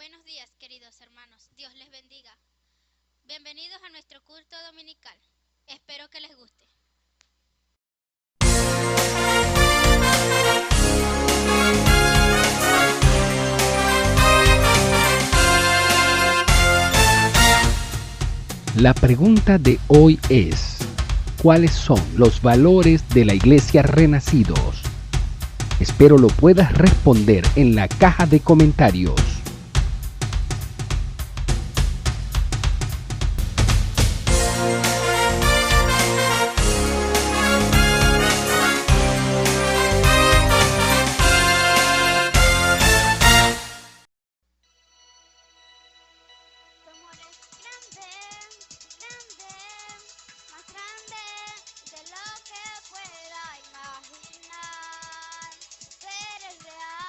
Buenos días, queridos hermanos. Dios les bendiga. Bienvenidos a nuestro culto dominical. Espero que les guste. La pregunta de hoy es: ¿cuáles son los valores de la Iglesia Renacidos? Espero lo puedas responder en la caja de comentarios. Tu amor es grande, grande, más grande de lo que pueda imaginar. Tú eres real.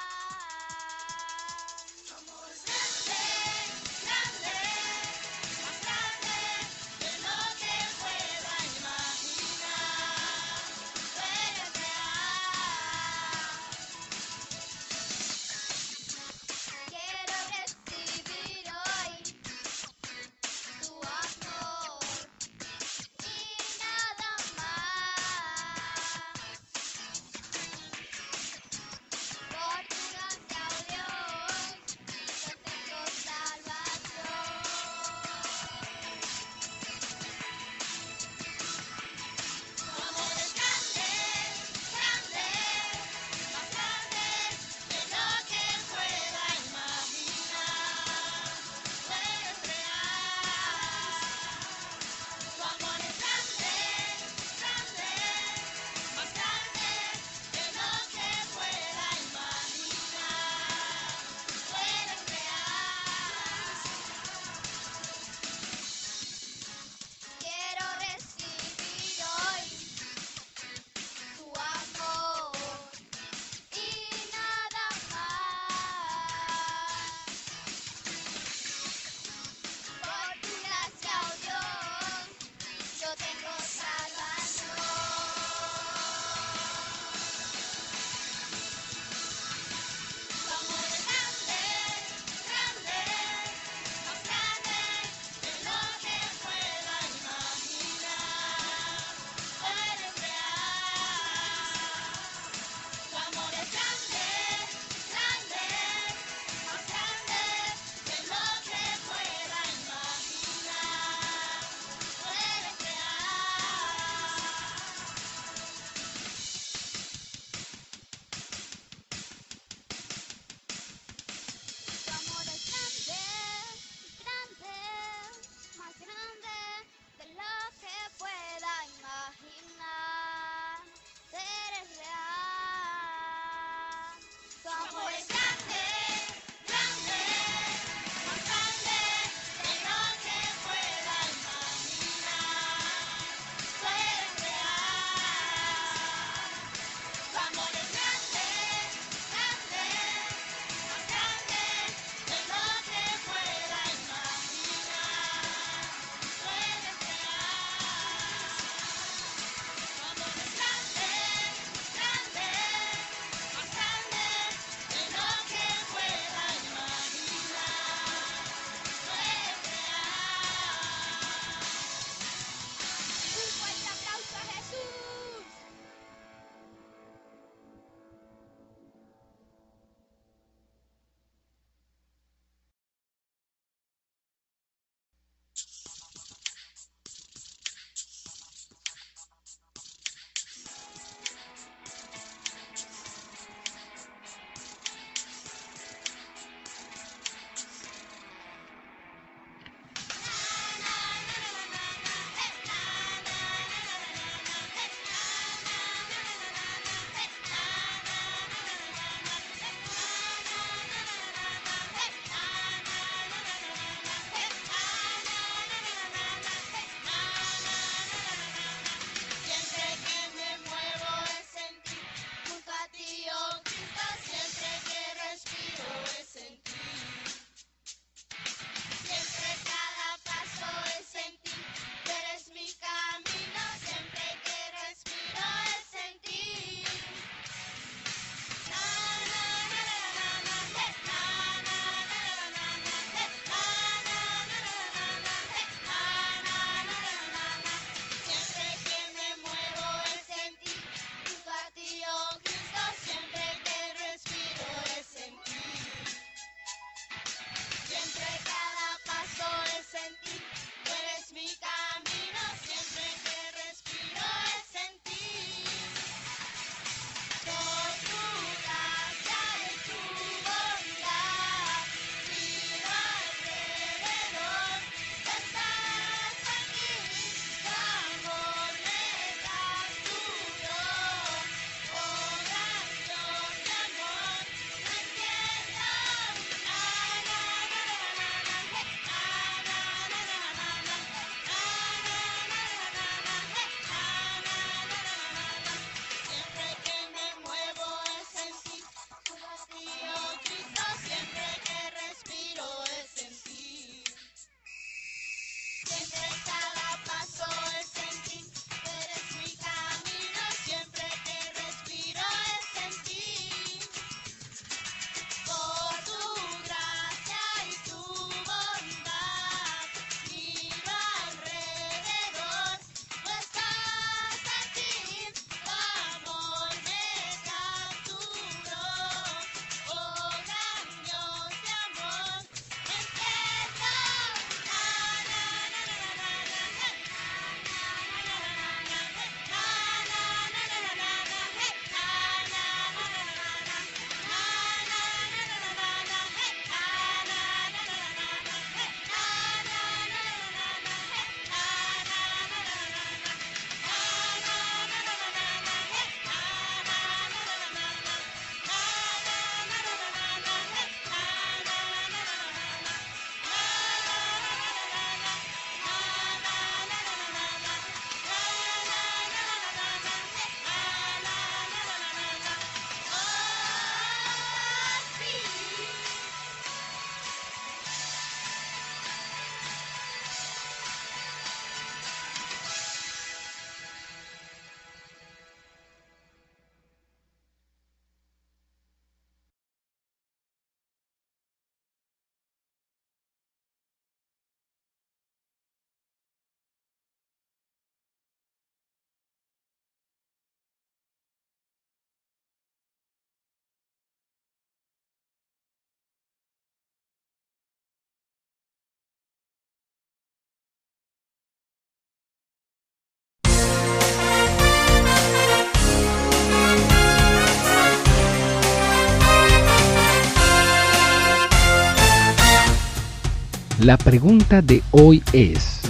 La pregunta de hoy es,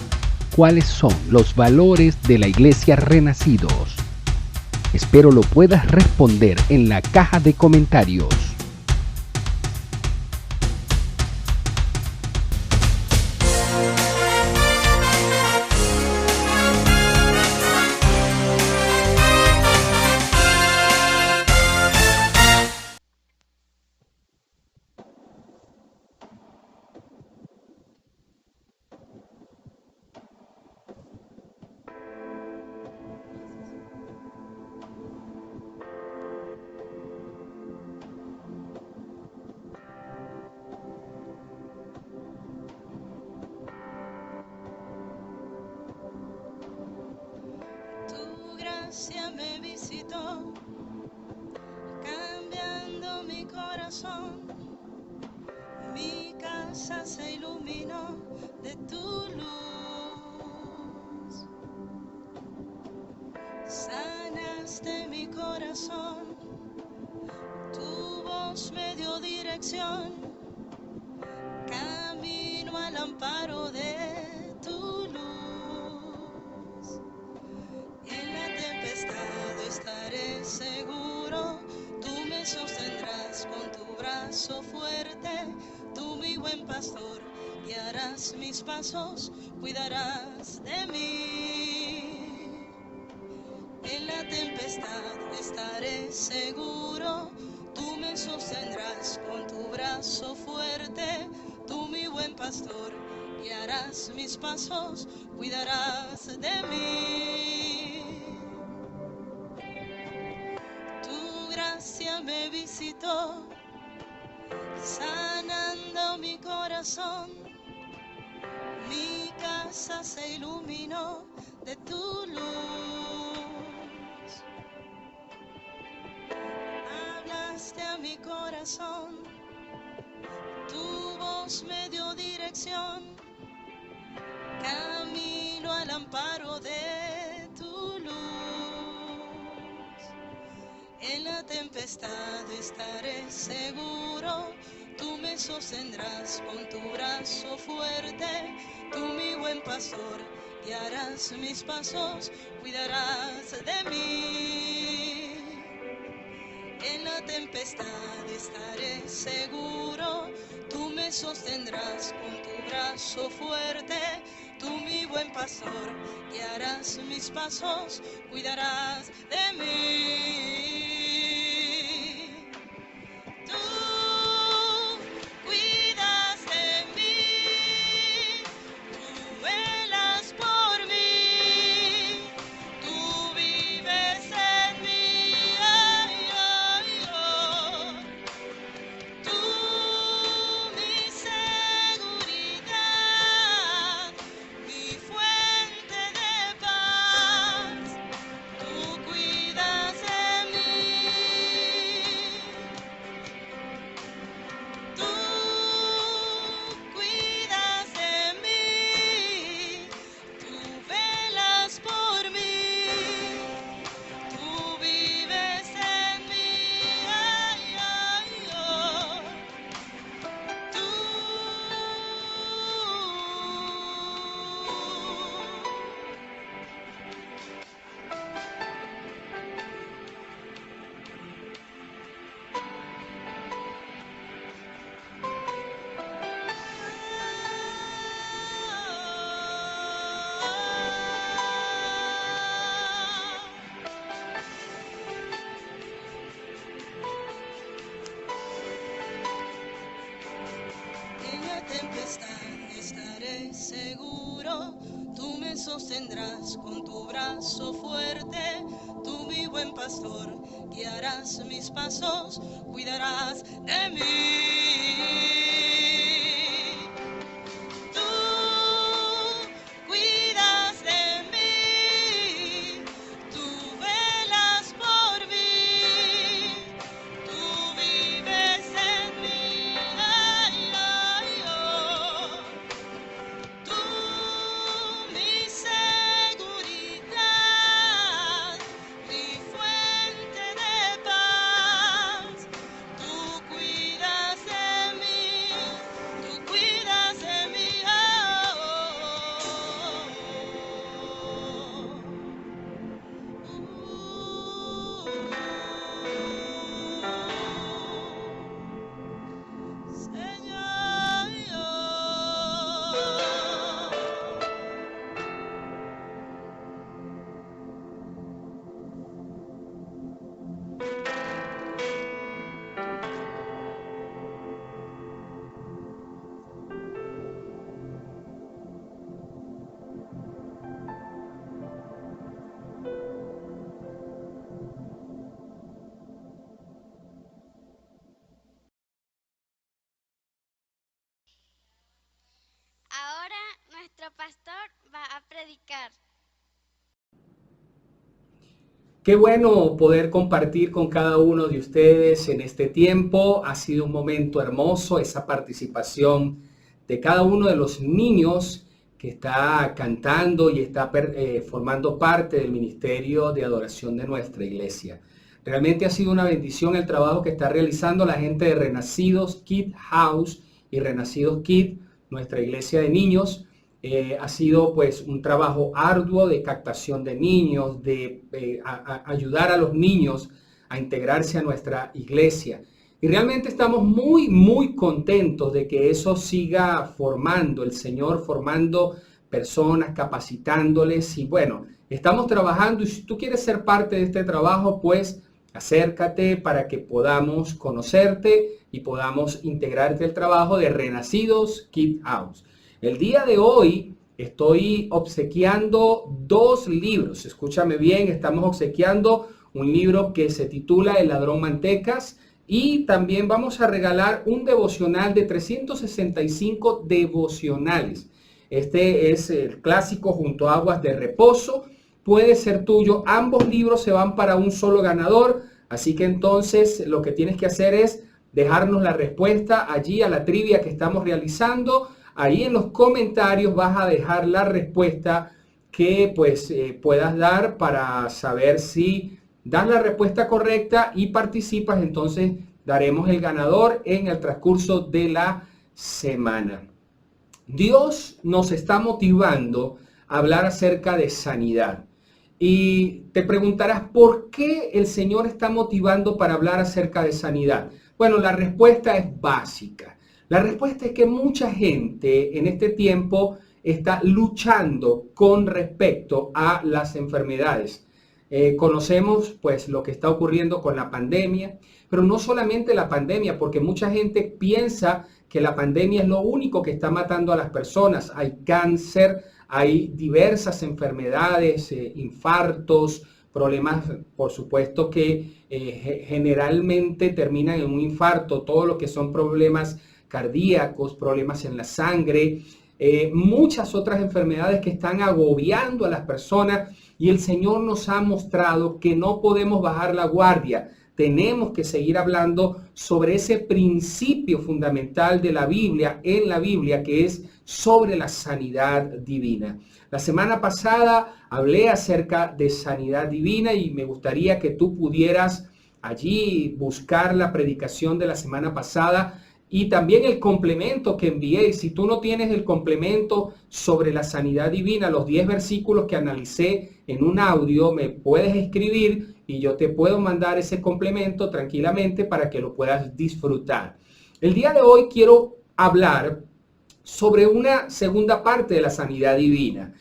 ¿cuáles son los valores de la Iglesia Renacidos? Espero lo puedas responder en la caja de comentarios. Gracia me visitó, cambiando mi corazón. Mi casa se iluminó de tu luz. Sanaste mi corazón, tu voz me dio dirección. Camino al amparo de tu luz. En la tempestad estaré seguro, tú me sostendrás con tu brazo fuerte, tú mi buen pastor, guiarás mis pasos, cuidarás de mí. En la tempestad estaré seguro, tú me sostendrás con tu brazo fuerte, tú mi buen pastor, guiarás mis pasos, cuidarás de mí. Tu gracia me visitó, sanando mi corazón. Mi casa se iluminó de tu luz. Hablaste a mi corazón, tu voz me dio dirección. Camino al amparo de tu luz. En la tempestad estaré seguro, tú me sostendrás con tu brazo fuerte, tú mi buen pastor, guiarás mis pasos, cuidarás de mí. En la tempestad estaré seguro, tú me sostendrás con tu brazo fuerte, tú mi buen pastor, guiarás mis pasos, cuidarás de mí. Tú cuidas de mí, tú velas por mí, tú vives en mí. Ay, ay, oh. Tú mi seguridad, mi fuente de paz, tú cuidas de mí. Tú cuidas de mí, tú velas por mí, tú vives en mí. Ay, ay, oh. Tú. En la tempestad estaré seguro, tú me sostendrás con tu brazo fuerte, tú mi buen pastor, guiarás mis pasos, cuidarás de mí. Tú cuidas de mí, tú velas por mí, tú vives en mí. Ay, ay, oh. Tú mi seguridad, mi fuente de paz, tú cuidas de mí. predicar. Qué bueno poder compartir con cada uno de ustedes en este tiempo. Ha sido un momento hermoso esa participación de cada uno de los niños que está cantando y está formando parte del ministerio de adoración de nuestra iglesia. Realmente ha sido una bendición el trabajo que está realizando la gente de Renacidos Kid House y Renacidos Kid, nuestra iglesia de niños. Ha sido pues un trabajo arduo de captación de niños, de ayudar a los niños a integrarse a nuestra iglesia. Y realmente estamos muy contentos de que eso siga formando, el Señor formando personas, capacitándoles. Y bueno, estamos trabajando, y si tú quieres ser parte de este trabajo, pues acércate para que podamos conocerte y podamos integrarte al trabajo de Renacidos Kid House. El día de hoy estoy obsequiando 2 libros. Escúchame bien, estamos obsequiando un libro que se titula El ladrón mantecas y también vamos a regalar un devocional de 365 devocionales. Este es el clásico Junto a Aguas de Reposo. Puede ser tuyo. Ambos libros se van para un solo ganador. Así que entonces lo que tienes que hacer es dejarnos la respuesta allí a la trivia que estamos realizando. Ahí en los comentarios vas a dejar la respuesta que pues puedas dar para saber si das la respuesta correcta y participas. Entonces daremos el ganador en el transcurso de la semana. Dios nos está motivando a hablar acerca de sanidad. Y te preguntarás, ¿por qué el Señor está motivando para hablar acerca de sanidad? Bueno, la respuesta es básica. La respuesta es que mucha gente en este tiempo está luchando con respecto a las enfermedades. Conocemos pues lo que está ocurriendo con la pandemia, pero no solamente la pandemia, porque mucha gente piensa que la pandemia es lo único que está matando a las personas. Hay cáncer, hay diversas enfermedades, infartos, problemas, por supuesto, que generalmente terminan en un infarto, todo lo que son problemas cardíacos, problemas en la sangre, muchas otras enfermedades que están agobiando a las personas, y el Señor nos ha mostrado que no podemos bajar la guardia. Tenemos que seguir hablando sobre ese principio fundamental de la Biblia, en la Biblia, que es sobre la sanidad divina. La semana pasada hablé acerca de sanidad divina y me gustaría que tú pudieras allí buscar la predicación de la semana pasada y también el complemento que envié. Si tú no tienes el complemento sobre la sanidad divina, los 10 versículos que analicé en un audio, me puedes escribir y yo te puedo mandar ese complemento tranquilamente para que lo puedas disfrutar. El día de hoy quiero hablar sobre una segunda parte de la sanidad divina.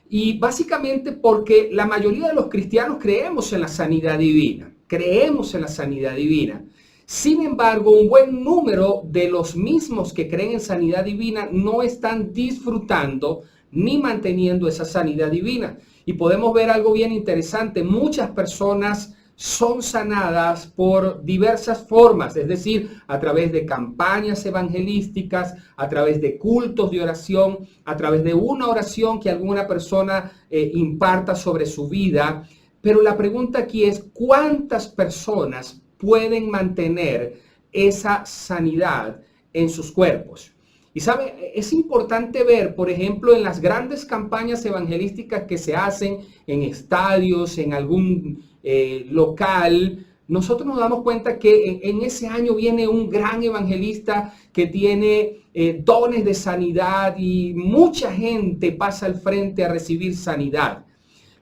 Y básicamente porque la mayoría de los cristianos creemos en la sanidad divina. Creemos en la sanidad divina. Sin embargo, un buen número de los mismos que creen en sanidad divina no están disfrutando ni manteniendo esa sanidad divina. Y podemos ver algo bien interesante. Muchas personas son sanadas por diversas formas, es decir, a través de campañas evangelísticas, a través de cultos de oración, a través de una oración que alguna persona imparta sobre su vida. Pero la pregunta aquí es, ¿cuántas personas pueden mantener esa sanidad en sus cuerpos? Y sabe, es importante ver, por ejemplo, en las grandes campañas evangelísticas que se hacen en estadios, en algún local, nosotros nos damos cuenta que en ese año viene un gran evangelista que tiene dones de sanidad y mucha gente pasa al frente a recibir sanidad.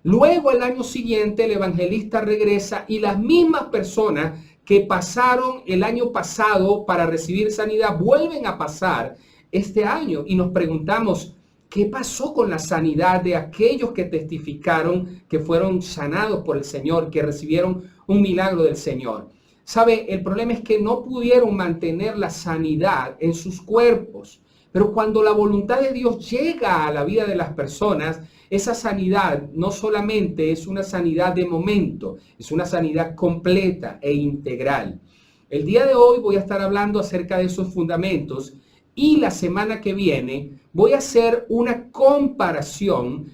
Luego, el año siguiente, el evangelista regresa y las mismas personas que pasaron el año pasado para recibir sanidad vuelven a pasar este año, y nos preguntamos, ¿qué pasó con la sanidad de aquellos que testificaron que fueron sanados por el Señor, que recibieron un milagro del Señor? ¿Sabe? El problema es que no pudieron mantener la sanidad en sus cuerpos. Pero cuando la voluntad de Dios llega a la vida de las personas, esa sanidad no solamente es una sanidad de momento, es una sanidad completa e integral. El día de hoy voy a estar hablando acerca de esos fundamentos y la semana que viene voy a hacer una comparación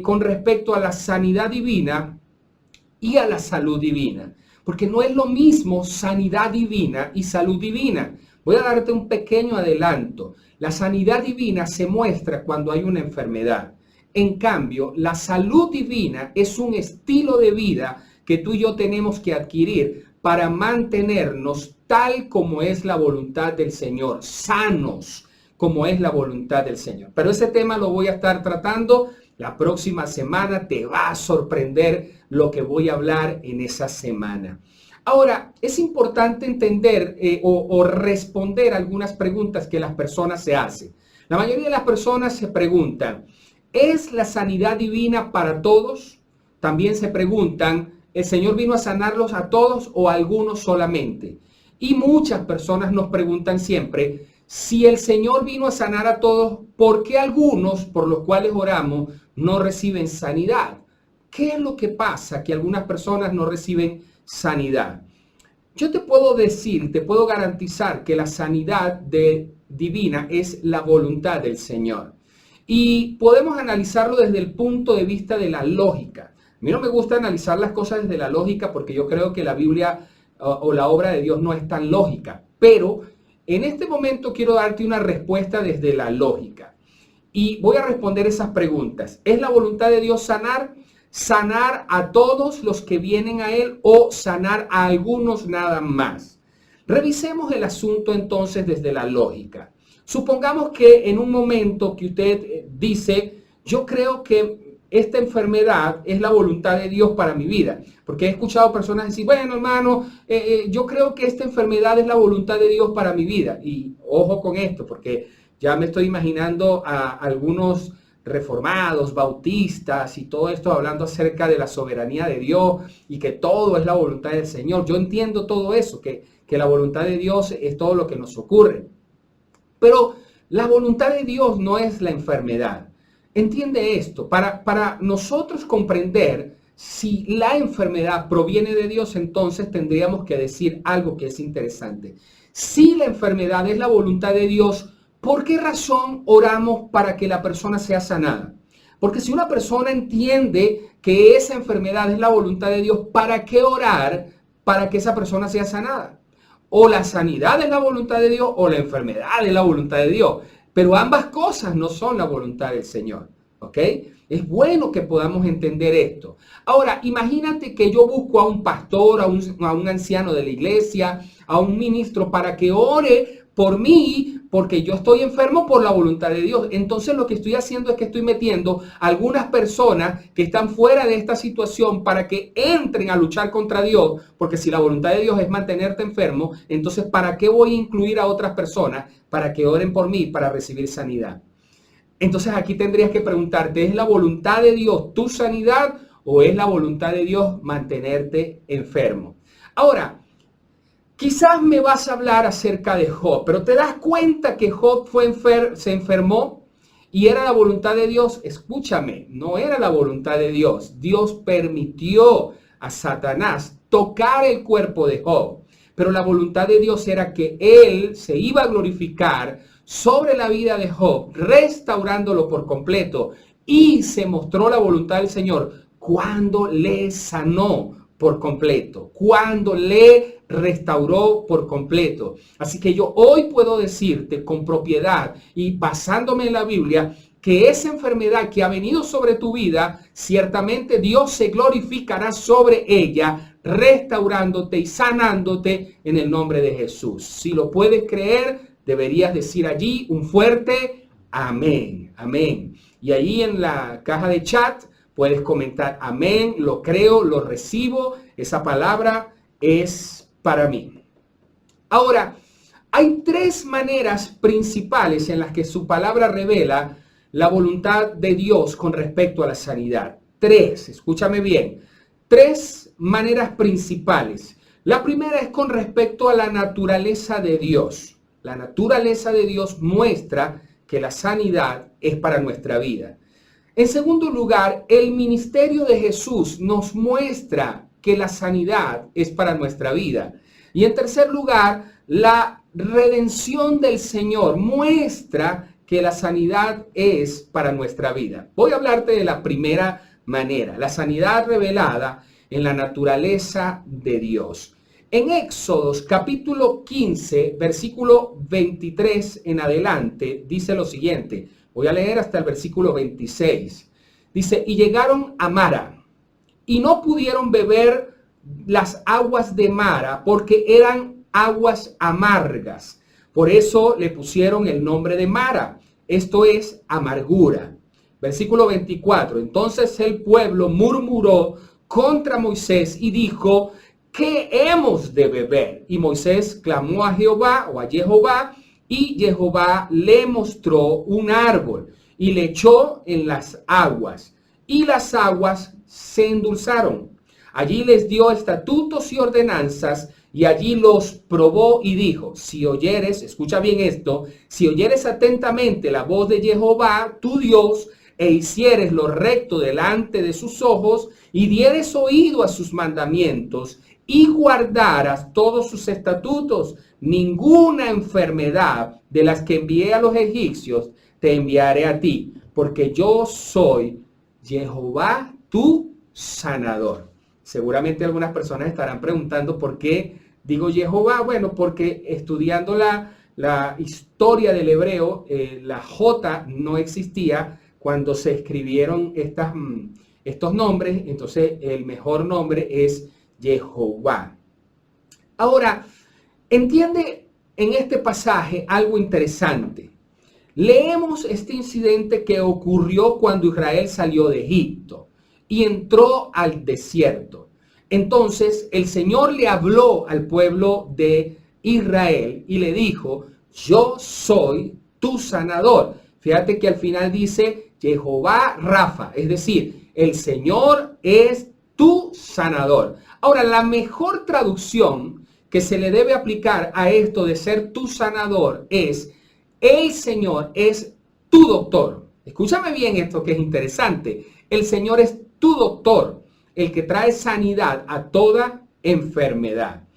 con respecto a la sanidad divina y a la salud divina. Porque no es lo mismo sanidad divina y salud divina. Voy a darte un pequeño adelanto. La sanidad divina se muestra cuando hay una enfermedad. En cambio, la salud divina es un estilo de vida que tú y yo tenemos que adquirir para mantenernos tal como es la voluntad del Señor, sanos como es la voluntad del Señor. Pero ese tema lo voy a estar tratando la próxima semana. Te va a sorprender lo que voy a hablar en esa semana. Ahora, es importante entender o responder algunas preguntas que las personas se hacen. La mayoría de las personas se preguntan, ¿es la sanidad divina para todos? También se preguntan, ¿el Señor vino a sanarlos a todos o a algunos solamente? Y muchas personas nos preguntan siempre, si el Señor vino a sanar a todos, ¿por qué algunos por los cuales oramos no reciben sanidad? ¿Qué es lo que pasa que algunas personas no reciben sanidad? Yo te puedo decir, te puedo garantizar que la sanidad divina es la voluntad del Señor. Y podemos analizarlo desde el punto de vista de la lógica. A mí no me gusta analizar las cosas desde la lógica porque yo creo que la Biblia o la obra de Dios no es tan lógica. Pero en este momento quiero darte una respuesta desde la lógica. Y voy a responder esas preguntas. ¿Es la voluntad de Dios sanar? ¿Sanar a todos los que vienen a Él o sanar a algunos nada más? Revisemos el asunto entonces desde la lógica. Supongamos que en un momento que usted dice, yo creo que esta enfermedad es la voluntad de Dios para mi vida. Porque he escuchado personas decir, bueno, hermano, yo creo que esta enfermedad es la voluntad de Dios para mi vida. Y ojo con esto, porque ya me estoy imaginando a algunos reformados, bautistas y todo esto hablando acerca de la soberanía de Dios y que todo es la voluntad del Señor. Yo entiendo todo eso, que la voluntad de Dios es todo lo que nos ocurre. Pero la voluntad de Dios no es la enfermedad. Entiende esto, para nosotros comprender si la enfermedad proviene de Dios, entonces tendríamos que decir algo que es interesante. Si la enfermedad es la voluntad de Dios, ¿por qué razón oramos para que la persona sea sanada? Porque si una persona entiende que esa enfermedad es la voluntad de Dios, ¿para qué orar para que esa persona sea sanada? O la sanidad es la voluntad de Dios o la enfermedad es la voluntad de Dios. Pero ambas cosas no son la voluntad del Señor, ¿ok? Es bueno que podamos entender esto. Ahora, imagínate que yo busco a un pastor, a un anciano de la iglesia, a un ministro para que ore por mí, porque yo estoy enfermo por la voluntad de Dios. Entonces lo que estoy haciendo es que estoy metiendo a algunas personas que están fuera de esta situación para que entren a luchar contra Dios, porque si la voluntad de Dios es mantenerte enfermo, entonces ¿para qué voy a incluir a otras personas para que oren por mí para recibir sanidad? Entonces aquí tendrías que preguntarte, ¿es la voluntad de Dios tu sanidad o es la voluntad de Dios mantenerte enfermo? Ahora, quizás me vas a hablar acerca de Job, pero ¿te das cuenta que Job se enfermó y era la voluntad de Dios? Escúchame, no era la voluntad de Dios. Dios permitió a Satanás tocar el cuerpo de Job, pero la voluntad de Dios era que él se iba a glorificar sobre la vida de Job, restaurándolo por completo, y se mostró la voluntad del Señor cuando le sanó por completo, cuando le restauró por completo. Así que yo hoy puedo decirte con propiedad y basándome en la Biblia que esa enfermedad que ha venido sobre tu vida, ciertamente Dios se glorificará sobre ella, restaurándote y sanándote en el nombre de Jesús. Si lo puedes creer, deberías decir allí un fuerte amén, amén. Y ahí en la caja de chat puedes comentar amén, lo creo, lo recibo, esa palabra es para mí. Ahora, hay tres maneras principales en las que su palabra revela la voluntad de Dios con respecto a la sanidad. Tres, escúchame bien, tres maneras principales. La primera es con respecto a la naturaleza de Dios. La naturaleza de Dios muestra que la sanidad es para nuestra vida. En segundo lugar, el ministerio de Jesús nos muestra que la sanidad es para nuestra vida. Y en tercer lugar, la redención del Señor muestra que la sanidad es para nuestra vida. Voy a hablarte de la primera manera, la sanidad revelada en la naturaleza de Dios. En Éxodos capítulo 15, versículo 23 en adelante, dice lo siguiente. Voy a leer hasta el versículo 26. Dice, y llegaron a Mara, y no pudieron beber las aguas de Mara, porque eran aguas amargas. Por eso le pusieron el nombre de Mara. Esto es amargura. Versículo 24. Entonces el pueblo murmuró contra Moisés y dijo, ¿qué hemos de beber? Y Moisés clamó a Jehová o a Jehová, y Jehová le mostró un árbol y le echó en las aguas, y las aguas se endulzaron. Allí les dio estatutos y ordenanzas, y allí los probó y dijo, si oyeres, escucha bien esto, si oyeres atentamente la voz de Jehová, tu Dios, e hicieres lo recto delante de sus ojos, y dieres oído a sus mandamientos, y guardaras todos sus estatutos, ninguna enfermedad de las que envié a los egipcios te enviaré a ti, porque yo soy Jehová tu sanador. Seguramente algunas personas estarán preguntando por qué digo Jehová. Bueno, porque estudiando la historia del hebreo, la J no existía cuando se escribieron estos nombres. Entonces el mejor nombre es Jehová. Ahora, entiende en este pasaje algo interesante. Leemos este incidente que ocurrió cuando Israel salió de Egipto y entró al desierto. Entonces el Señor le habló al pueblo de Israel y le dijo, yo soy tu sanador. Fíjate que al final dice Jehová Rafa, es decir, el Señor es tu sanador. Ahora, la mejor traducción que se le debe aplicar a esto de ser tu sanador es, el Señor es tu doctor. Escúchame bien esto que es interesante. El Señor es tu doctor, el que trae sanidad a toda enfermedad.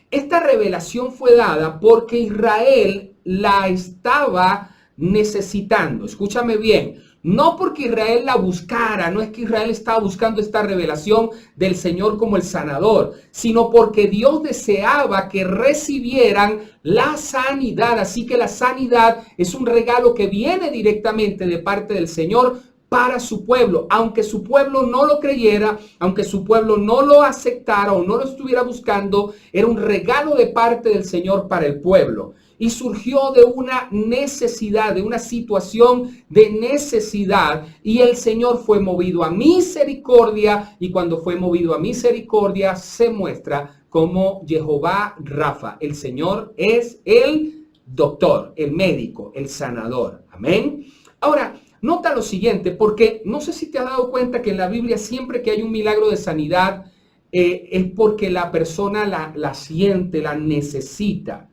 Esta revelación fue dada porque Israel la estaba necesitando. Escúchame bien. No porque Israel la buscara, no es que Israel estaba buscando esta revelación del Señor como el sanador, sino porque Dios deseaba que recibieran la sanidad. Así que la sanidad es un regalo que viene directamente de parte del Señor para su pueblo, aunque su pueblo no lo creyera, aunque su pueblo no lo aceptara o no lo estuviera buscando, era un regalo de parte del Señor para el pueblo. Y surgió de una necesidad, de una situación de necesidad. Y el Señor fue movido a misericordia. Y cuando fue movido a misericordia, se muestra como Jehová Rafa. El Señor es el doctor, el médico, el sanador. Amén. Ahora, nota lo siguiente, porque no sé si te has dado cuenta que en la Biblia siempre que hay un milagro de sanidad, es porque la persona la siente, la necesita.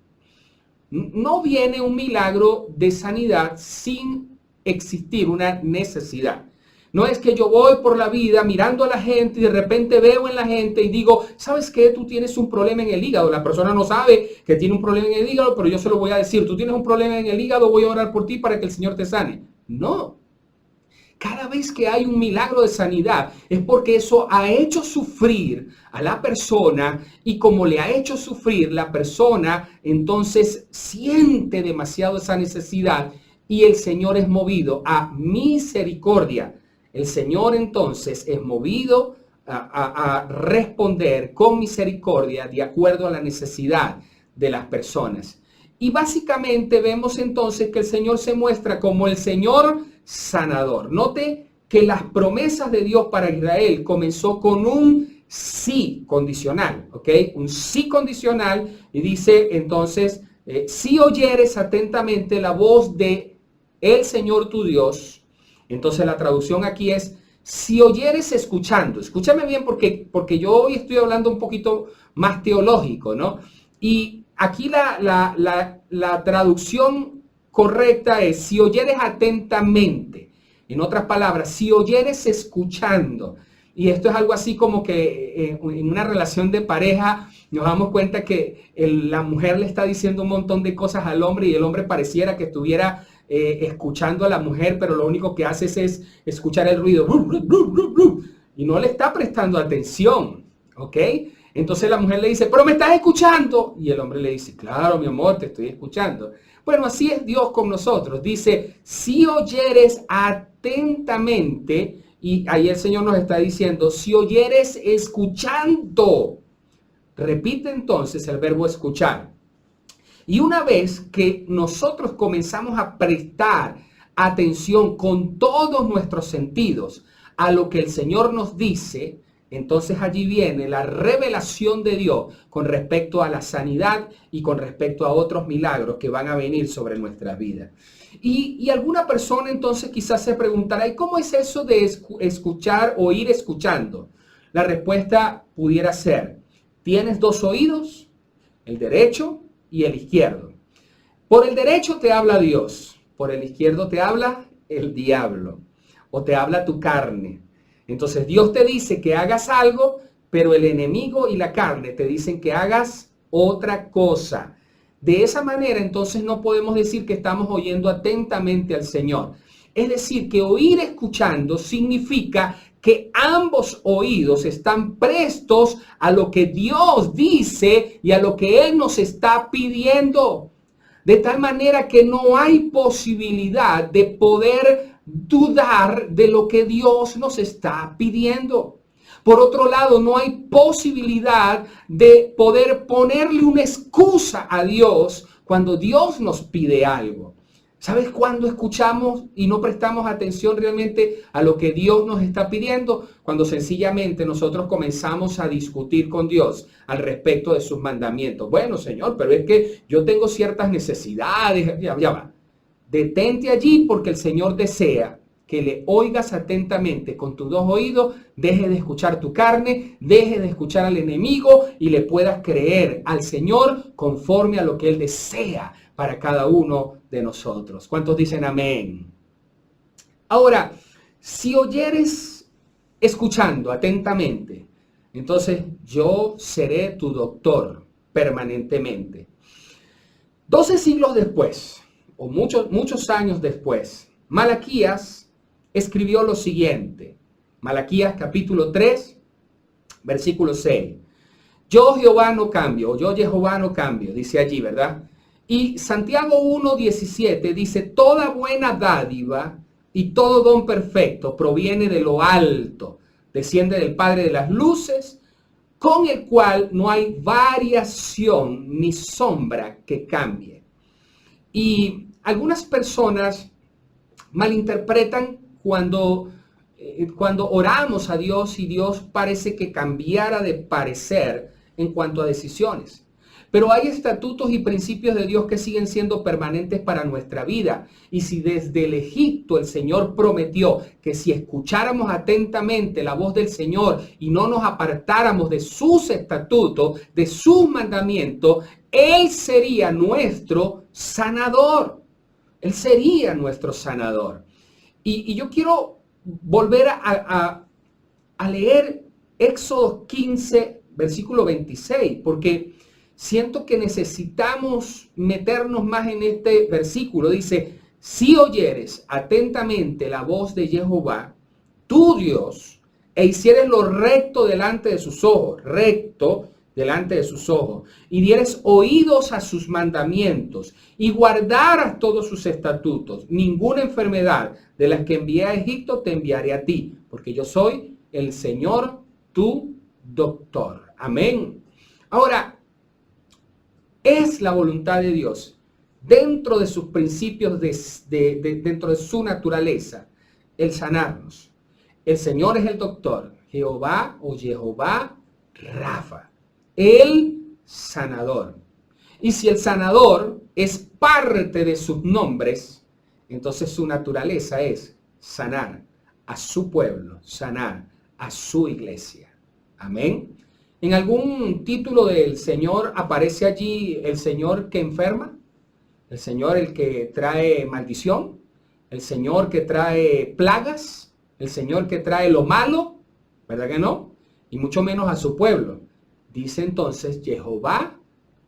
No viene un milagro de sanidad sin existir una necesidad. No es que yo voy por la vida mirando a la gente y de repente veo en la gente y digo, ¿sabes qué? Tú tienes un problema en el hígado. La persona no sabe que tiene un problema en el hígado, pero yo se lo voy a decir. Tú tienes un problema en el hígado, voy a orar por ti para que el Señor te sane. No. Cada vez que hay un milagro de sanidad es porque eso ha hecho sufrir a la persona, y como le ha hecho sufrir, la persona entonces siente demasiado esa necesidad y el Señor es movido a misericordia. El Señor entonces es movido a responder con misericordia de acuerdo a la necesidad de las personas. Y básicamente vemos entonces que el Señor se muestra como el Señor sanador. Note que las promesas de Dios para Israel comenzó con un sí condicional, ¿ok? Un sí condicional, y dice entonces, si oyeres atentamente la voz de el Señor tu Dios. Entonces la traducción aquí es, si oyeres escuchando. Escúchame bien porque yo hoy estoy hablando un poquito más teológico, ¿no? Y aquí la traducción correcta es, si oyeres atentamente. En otras palabras, si oyeres escuchando. Y esto es algo así como que en una relación de pareja nos damos cuenta que la mujer le está diciendo un montón de cosas al hombre y el hombre pareciera que estuviera escuchando a la mujer, pero lo único que haces es escuchar el ruido y no le está prestando atención, ¿ok? Entonces la mujer le dice, pero me estás escuchando. Y el hombre le dice, claro, mi amor, te estoy escuchando. Bueno, así es Dios con nosotros. Dice, si oyeres atentamente, y ahí el Señor nos está diciendo, si oyeres escuchando. Repite entonces el verbo escuchar. Y una vez que nosotros comenzamos a prestar atención con todos nuestros sentidos a lo que el Señor nos dice, entonces allí viene la revelación de Dios con respecto a la sanidad y con respecto a otros milagros que van a venir sobre nuestra vida. Y alguna persona entonces quizás se preguntará, ¿y cómo es eso de escuchar o ir escuchando? La respuesta pudiera ser, tienes dos oídos, el derecho y el izquierdo. Por el derecho te habla Dios, por el izquierdo te habla el diablo o te habla tu carne. Entonces Dios te dice que hagas algo, pero el enemigo y la carne te dicen que hagas otra cosa. De esa manera entonces no podemos decir que estamos oyendo atentamente al Señor. Es decir, que oír escuchando significa que ambos oídos están prestos a lo que Dios dice y a lo que Él nos está pidiendo. De tal manera que no hay posibilidad de poder dudar de lo que Dios nos está pidiendo. Por otro lado, no hay posibilidad de poder ponerle una excusa a Dios cuando Dios nos pide algo. ¿Sabes cuándo escuchamos y no prestamos atención realmente a lo que Dios nos está pidiendo? Cuando sencillamente nosotros comenzamos a discutir con Dios al respecto de sus mandamientos. Bueno, Señor, pero es que yo tengo ciertas necesidades. Ya va. Detente allí porque el Señor desea que le oigas atentamente con tus dos oídos, deje de escuchar tu carne, deje de escuchar al enemigo y le puedas creer al Señor conforme a lo que Él desea para cada uno de nosotros. ¿Cuántos dicen amén? Ahora, si oyeres escuchando atentamente, entonces yo seré tu doctor permanentemente. 12 siglos después, o muchos años después, Malaquías escribió lo siguiente. Malaquías capítulo 3, versículo 6. Yo Jehová no cambio, yo Jehová no cambio, dice allí, ¿verdad? Y Santiago 1:17 dice, toda buena dádiva y todo don perfecto proviene de lo alto, desciende del Padre de las luces, con el cual no hay variación ni sombra que cambie. Y algunas personas malinterpretan cuando oramos a Dios y Dios parece que cambiara de parecer en cuanto a decisiones. Pero hay estatutos y principios de Dios que siguen siendo permanentes para nuestra vida. Y si desde el Egipto el Señor prometió que si escucháramos atentamente la voz del Señor y no nos apartáramos de sus estatutos, de sus mandamientos, Él sería nuestro sanador. Él sería nuestro sanador. Y yo quiero volver a leer Éxodo 15, versículo 26, porque siento que necesitamos meternos más en este versículo. Dice, si oyeres atentamente la voz de Jehová, tu Dios, e hicieres lo recto delante de sus ojos, recto delante de sus ojos, y dieres oídos a sus mandamientos, y guardaras todos sus estatutos, ninguna enfermedad de las que envié a Egipto te enviaré a ti, porque yo soy el Señor, tu doctor. Amén. Ahora, es la voluntad de Dios, dentro de sus principios, dentro de su naturaleza, el sanarnos. El Señor es el doctor, Jehová o Jehová Rafa, el sanador. Y si el sanador es parte de sus nombres, entonces su naturaleza es sanar a su pueblo, sanar a su iglesia. Amén. ¿En algún título del Señor aparece allí el Señor que enferma? ¿El Señor el que trae maldición? ¿El Señor que trae plagas? ¿El Señor que trae lo malo? ¿Verdad que no? Y mucho menos a su pueblo. Dice entonces Jehová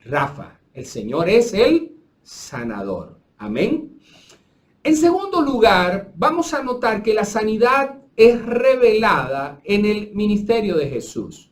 Rafa. El Señor es el sanador. Amén. En segundo lugar, vamos a notar que la sanidad es revelada en el ministerio de Jesús.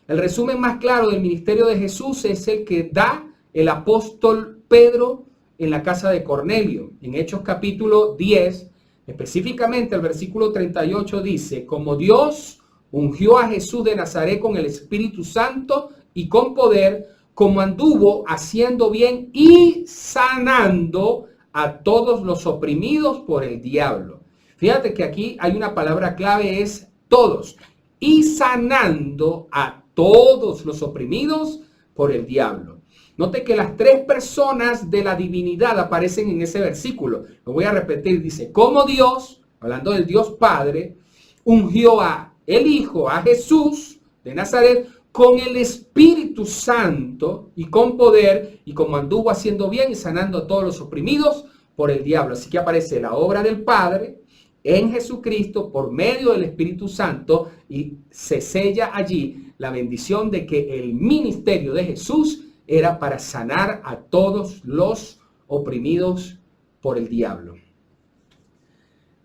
El resumen más claro del ministerio de Jesús es el que da el apóstol Pedro en la casa de Cornelio. En Hechos capítulo 10, específicamente el versículo 38 dice: como Dios ungió a Jesús de Nazaret con el Espíritu Santo y con poder, como anduvo haciendo bien y sanando a todos los oprimidos por el diablo. Fíjate que aquí hay una palabra clave, es todos. Y sanando a todos los oprimidos por el diablo. Note que las tres personas de la divinidad aparecen en ese versículo. Lo voy a repetir, dice, como Dios, hablando del Dios Padre, ungió a el Hijo, a Jesús de Nazaret, con el Espíritu Santo y con poder, y como anduvo haciendo bien y sanando a todos los oprimidos por el diablo. Así que aparece la obra del Padre en Jesucristo por medio del Espíritu Santo, y se sella allí la bendición de que el ministerio de Jesús era para sanar a todos los oprimidos por el diablo.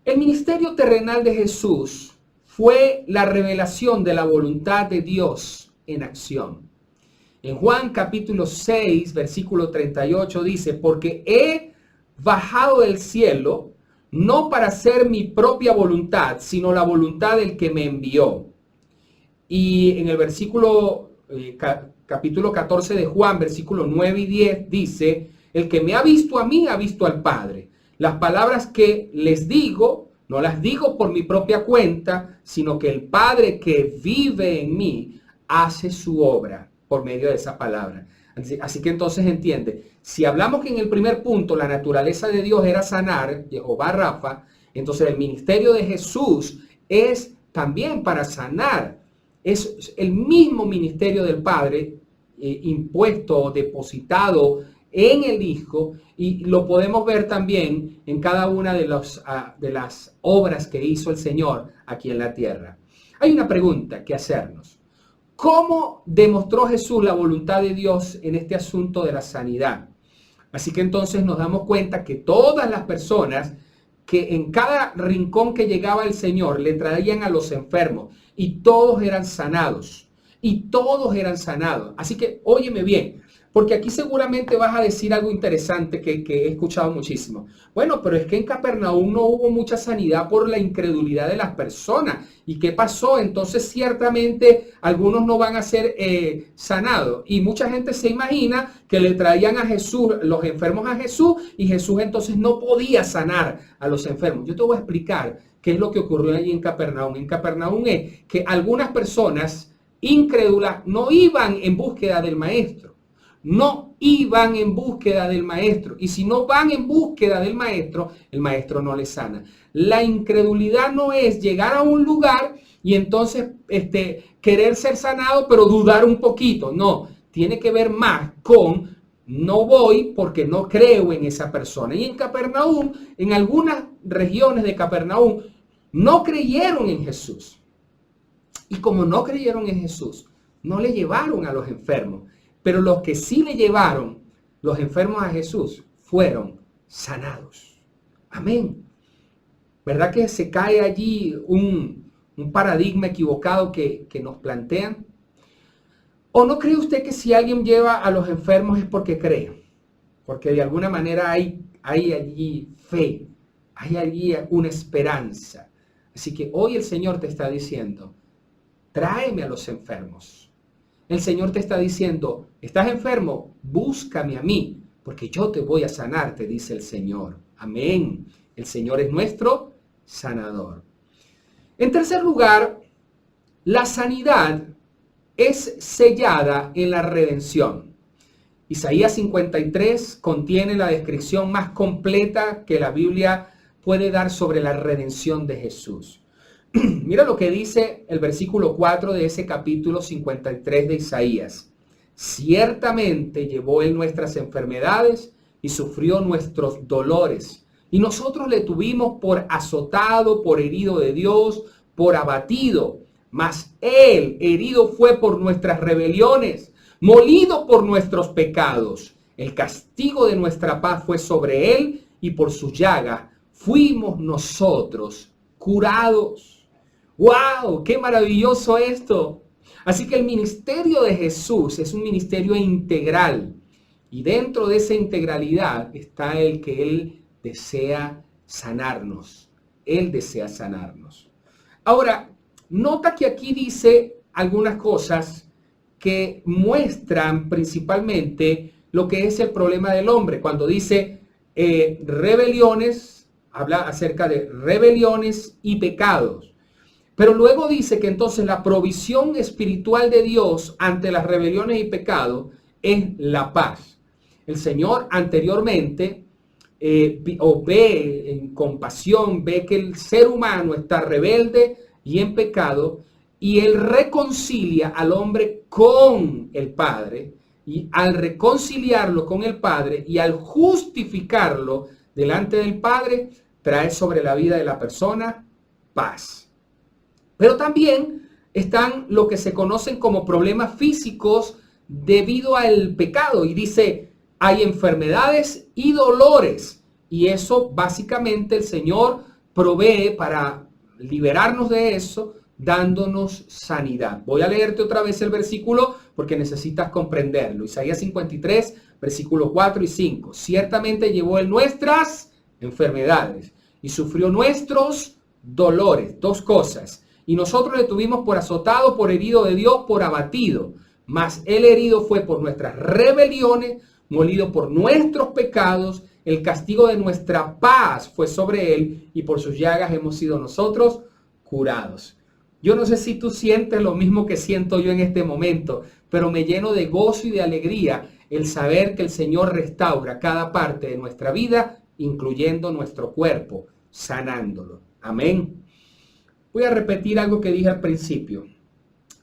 El ministerio terrenal de Jesús fue la revelación de la voluntad de Dios en acción. En Juan capítulo 6, versículo 38 dice: porque he bajado del cielo no para hacer mi propia voluntad, sino la voluntad del que me envió. Y en el versículo capítulo 14 de Juan, versículos 9 y 10 dice: el que me ha visto a mí, ha visto al Padre. Las palabras que les digo, no las digo por mi propia cuenta, sino que el Padre que vive en mí hace su obra por medio de esa palabra. Así que entonces entiende, si hablamos que en el primer punto la naturaleza de Dios era sanar, Jehová Rafa, entonces el ministerio de Jesús es también para sanar. Es el mismo ministerio del Padre impuesto, depositado en el Hijo, y lo podemos ver también en cada una de las obras que hizo el Señor aquí en la tierra. Hay una pregunta que hacernos. ¿Cómo demostró Jesús la voluntad de Dios en este asunto de la sanidad? Así que entonces nos damos cuenta que todas las personas que en cada rincón que llegaba el Señor le traían a los enfermos, y todos eran sanados. Y todos eran sanados. Así que óyeme bien, porque aquí seguramente vas a decir algo interesante que he escuchado muchísimo. Bueno, pero es que en Capernaum no hubo mucha sanidad por la incredulidad de las personas. ¿Y qué pasó? Entonces ciertamente algunos no van a ser sanados. Y mucha gente se imagina que le traían a Jesús, los enfermos a Jesús, y Jesús entonces no podía sanar a los enfermos. Yo te voy a explicar qué es lo que ocurrió allí en Capernaum. En Capernaum es que algunas personas incrédulas no iban en búsqueda del maestro. No iban en búsqueda del maestro. Y si no van en búsqueda del maestro, el maestro no les sana. La incredulidad no es llegar a un lugar y entonces querer ser sanado, pero dudar un poquito. No, tiene que ver más con no voy porque no creo en esa persona. Y en Capernaum, en algunas regiones de Capernaum, no creyeron en Jesús. Y como no creyeron en Jesús, no le llevaron a los enfermos. Pero los que sí le llevaron los enfermos a Jesús fueron sanados. Amén. ¿Verdad que se cae allí un paradigma equivocado que nos plantean? ¿O no cree usted que si alguien lleva a los enfermos es porque cree? Porque de alguna manera hay allí fe, hay allí una esperanza. Así que hoy el Señor te está diciendo, tráeme a los enfermos. El Señor te está diciendo, ¿estás enfermo? Búscame a mí, porque yo te voy a sanar, te dice el Señor. Amén. El Señor es nuestro sanador. En tercer lugar, la sanidad es sellada en la redención. Isaías 53 contiene la descripción más completa que la Biblia puede dar sobre la redención de Jesús. Mira lo que dice el versículo 4 de ese capítulo 53 de Isaías. Ciertamente llevó él nuestras enfermedades y sufrió nuestros dolores. Y nosotros le tuvimos por azotado, por herido de Dios, por abatido. Mas él herido fue por nuestras rebeliones, molido por nuestros pecados. El castigo de nuestra paz fue sobre él, y por su llaga fuimos nosotros curados. ¡Wow! ¡Qué maravilloso esto! Así que el ministerio de Jesús es un ministerio integral. Y dentro de esa integralidad está el que Él desea sanarnos. Él desea sanarnos. Ahora, nota que aquí dice algunas cosas que muestran principalmente lo que es el problema del hombre. Cuando dice rebeliones, habla acerca de rebeliones y pecados. Pero luego dice que entonces la provisión espiritual de Dios ante las rebeliones y pecados es la paz. El Señor anteriormente ve en compasión, ve que el ser humano está rebelde y en pecado, y Él reconcilia al hombre con el Padre, y al reconciliarlo con el Padre y al justificarlo delante del Padre, trae sobre la vida de la persona paz. Pero también están lo que se conocen como problemas físicos debido al pecado, y dice, hay enfermedades y dolores, y eso básicamente el Señor provee para liberarnos de eso, dándonos sanidad. Voy a leerte otra vez el versículo porque necesitas comprenderlo. Isaías 53, versículos 4 y 5. Ciertamente llevó Él nuestras enfermedades y sufrió nuestros dolores. Dos cosas. Y nosotros le tuvimos por azotado, por herido de Dios, por abatido. Mas Él herido fue por nuestras rebeliones, molido por nuestros pecados. El castigo de nuestra paz fue sobre Él, y por sus llagas hemos sido nosotros curados. Yo no sé si tú sientes lo mismo que siento yo en este momento, pero me lleno de gozo y de alegría el saber que el Señor restaura cada parte de nuestra vida, incluyendo nuestro cuerpo, sanándolo. Amén. Voy a repetir algo que dije al principio.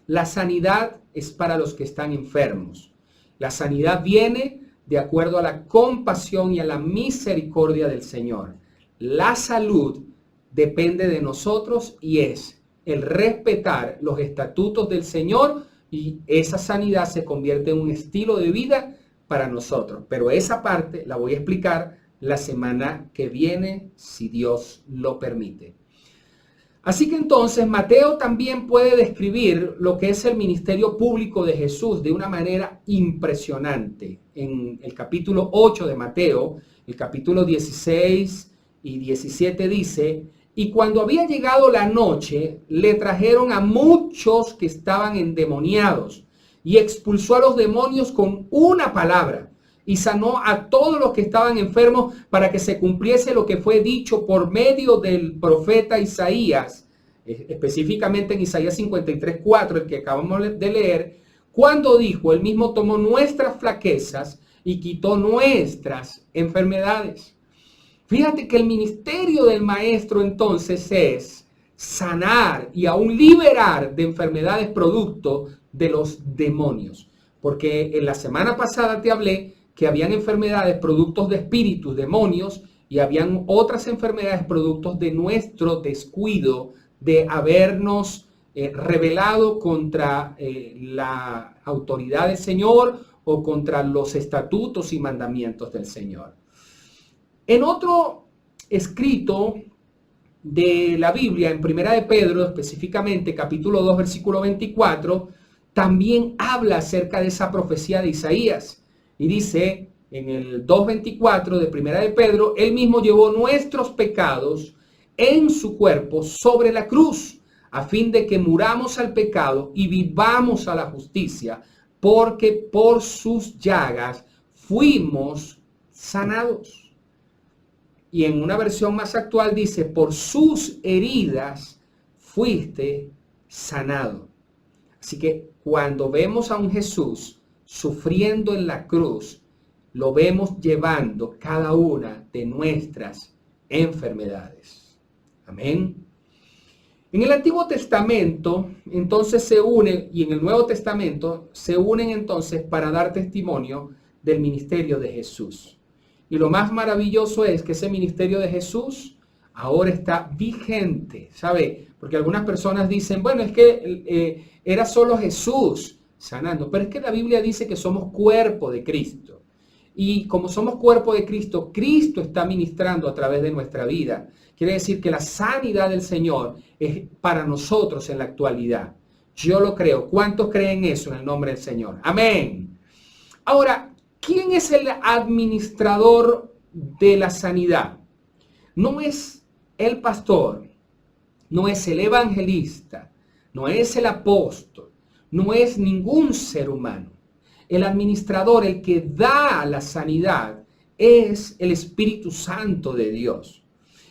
La sanidad es para los que están enfermos. La sanidad viene de acuerdo a la compasión y a la misericordia del Señor. La salud depende de nosotros y es el respetar los estatutos del Señor, y esa sanidad se convierte en un estilo de vida para nosotros. Pero esa parte la voy a explicar la semana que viene, si Dios lo permite. Así que entonces Mateo también puede describir lo que es el ministerio público de Jesús de una manera impresionante. En el capítulo 8 de Mateo, el capítulo 16 y 17 dice: y cuando había llegado la noche, le trajeron a muchos que estaban endemoniados, y expulsó a los demonios con una palabra, y sanó a todos los que estaban enfermos, para que se cumpliese lo que fue dicho por medio del profeta Isaías, específicamente en Isaías 53:4, el que acabamos de leer, cuando dijo: él mismo tomó nuestras flaquezas y quitó nuestras enfermedades. Fíjate que el ministerio del maestro entonces es sanar y aún liberar de enfermedades producto de los demonios. Porque en la semana pasada te hablé que habían enfermedades productos de espíritus, demonios, y habían otras enfermedades productos de nuestro descuido, de habernos rebelado contra la autoridad del Señor o contra los estatutos y mandamientos del Señor. En otro escrito de la Biblia, en Primera de Pedro, específicamente capítulo 2, versículo 24, también habla acerca de esa profecía de Isaías. Y dice en el 2:24 de Primera de Pedro: él mismo llevó nuestros pecados en su cuerpo sobre la cruz, a fin de que muramos al pecado y vivamos a la justicia, porque por sus llagas fuimos sanados. Y en una versión más actual dice: por sus heridas fuiste sanado. Así que cuando vemos a un Jesús sufriendo en la cruz, lo vemos llevando cada una de nuestras enfermedades. Amén. En el Antiguo Testamento entonces se une, y en el Nuevo Testamento se unen entonces para dar testimonio del ministerio de Jesús. Y lo más maravilloso es que ese ministerio de Jesús ahora está vigente, ¿sabe? Porque algunas personas dicen: bueno, es que era solo Jesús sanando. Pero es que la Biblia dice que somos cuerpo de Cristo. Y como somos cuerpo de Cristo, Cristo está ministrando a través de nuestra vida. Quiere decir que la sanidad del Señor es para nosotros en la actualidad. Yo lo creo. ¿Cuántos creen eso en el nombre del Señor? Amén. Ahora, ¿quién es el administrador de la sanidad? No es el pastor, no es el evangelista, no es el apóstol, no es ningún ser humano. El administrador, el que da la sanidad, es el Espíritu Santo de Dios.